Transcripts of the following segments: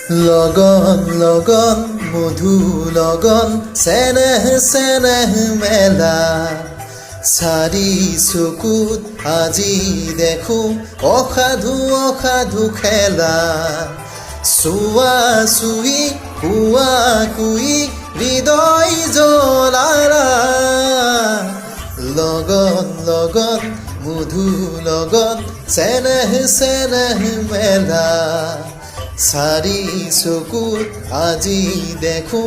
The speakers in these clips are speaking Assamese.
লগন লগন মধু লগন চেনেহ চেনেহ মেলা চাৰি চকুত আজি দেখো অসাধু অসাধু খেলা চুৱা চুই কুৱা কুই হৃদয় জ্বলাৰা লগন লগন মধু লগন চেনেহ চেনেহ মেলা চাৰি চকুত আজি দেখো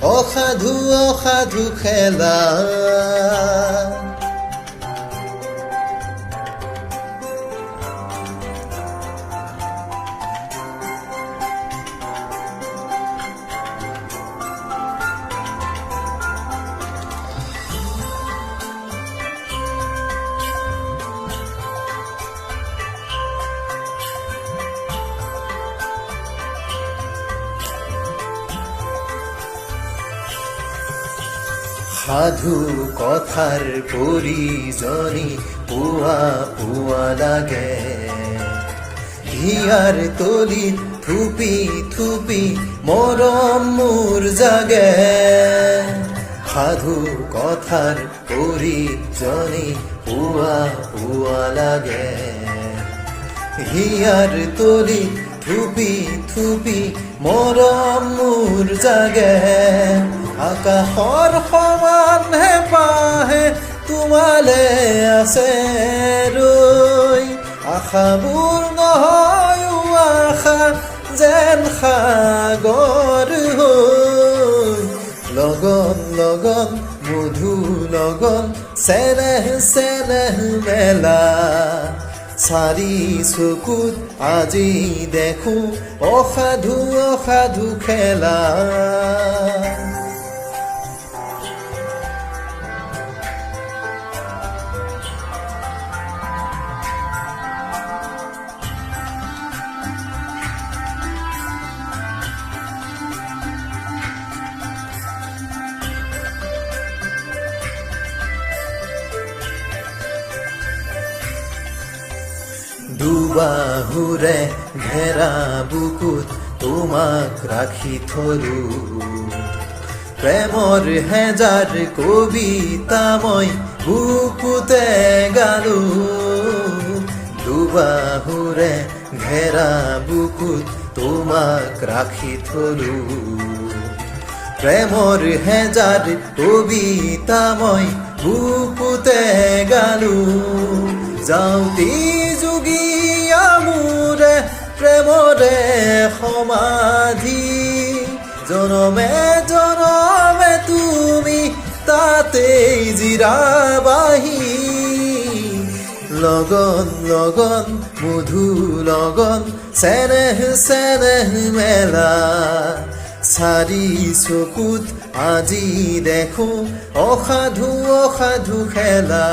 অসাধু অসাধু খেলা সাধু কথাৰ পৰিজনী পুৱা পুৱা লাগে হিয়াৰ তলিত থুপি থুপি মৰম মোৰ জাগে সাধু কথাৰ পৰিজনী পুৱা পুৱা লাগে হিয়াৰ তলিত থুপি থুপি মৰম মোৰ জাগে আকাশৰ সমান হেঁপাহে তোমালে আছে ৰৈ আশাবোৰ নহয় আশা যেন সাগৰ হৈ লগন লগন মধু লগন চেনেহ চেনেহ মেলা চাৰি চকুত আজি দেখো অসাধু অসাধু খেলা দুবাহুৰে ঘেৰা বুকুত তোমাক ৰাখি থলো প্ৰেমৰ হেজাৰ কবিতা মই বুকুতে গালো দুবাহুৰে ঘেৰা বুকুত তোমাক ৰাখি থলো প্ৰেমৰ হেজাৰ কবিতা মই বুকুতে গালো যাওঁতি যোগীয়া মোৰে প্ৰেমৰে সমাধি জনমে জনমে তুমি তাতেই জিৰাবাহি লগন লগন মধু লগন চেনেহ চেনেহ মেলা চাৰি চকুত আজি দেখো অসাধু অসাধু খেলা